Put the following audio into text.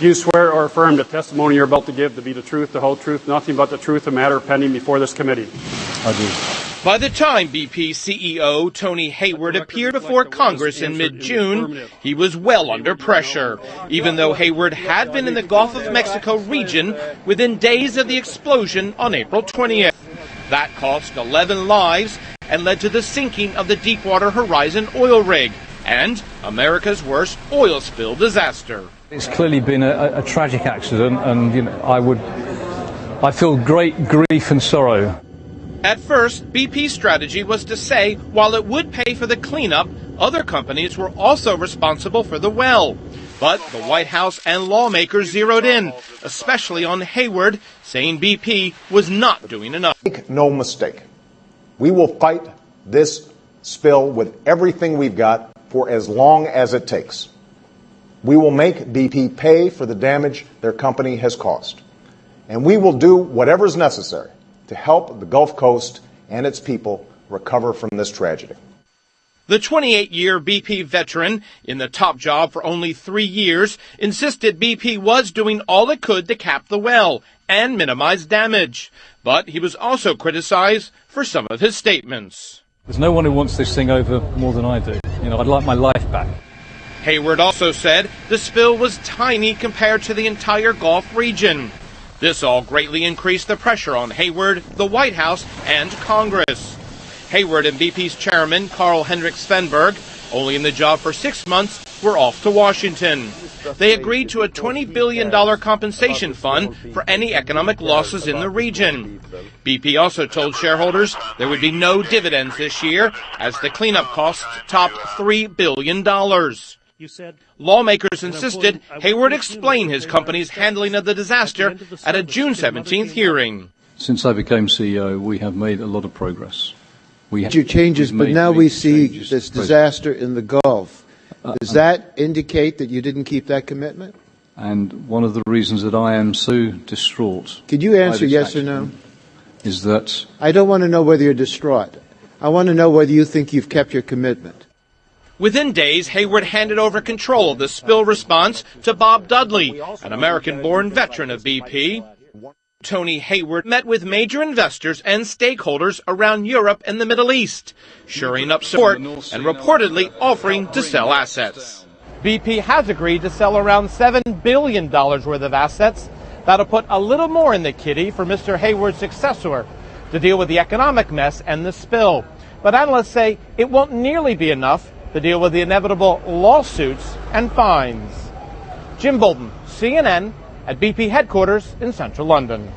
Do you swear or affirm the testimony you're about to give to be the truth, the whole truth, nothing but the truth, a matter pending before this committee? I do. By the time BP CEO Tony Hayward appeared before Congress in mid-June, he was well under pressure, even though Hayward had been in the Gulf of Mexico region within days of the explosion on April 20th. That cost 11 lives and led to the sinking of the Deepwater Horizon oil rig and America's worst oil spill disaster. It's clearly been a tragic accident, and I feel great grief and sorrow. At first, BP's strategy was to say while it would pay for the cleanup, other companies were also responsible for the well. But the White House and lawmakers zeroed in, especially on Hayward, saying BP was not doing enough. Make no mistake, we will fight this spill with everything we've got for as long as it takes. We will make BP pay for the damage their company has caused. And we will do whatever is necessary to help the Gulf Coast and its people recover from this tragedy. The 28-year BP veteran, in the top job for only 3 years, insisted BP was doing all it could to cap the well and minimize damage. But he was also criticized for some of his statements. There's no one who wants this thing over more than I do. I'd like my life back. Hayward also said the spill was tiny compared to the entire Gulf region. This all greatly increased the pressure on Hayward, the White House, and Congress. Hayward and BP's chairman, Carl Hendrik Svenberg, only in the job for 6 months, were off to Washington. They agreed to a $20 billion compensation fund for any economic losses in the region. BP also told shareholders there would be no dividends this year as the cleanup costs topped $3 billion. Lawmakers insisted Hayward explain his company's handling of the disaster at a June 17th hearing. Since I became CEO, we have made a lot of progress. Changes, but now we see this disaster in the Gulf. Does that indicate that you didn't keep that commitment? And one of the reasons that I am so distraught. Could you answer yes or no? Is that I don't want to know whether you're distraught. I want to know whether you think you've kept your commitment. Within days, Hayward handed over control of the spill response to Bob Dudley, an American-born veteran of BP. Tony Hayward met with major investors and stakeholders around Europe and the Middle East, shoring up support and reportedly offering to sell assets. BP has agreed to sell around $7 billion worth of assets. That'll put a little more in the kitty for Mr. Hayward's successor to deal with the economic mess and the spill. But analysts say it won't nearly be enough to deal with the inevitable lawsuits and fines. Jim Bolton, CNN, at BP headquarters in central London.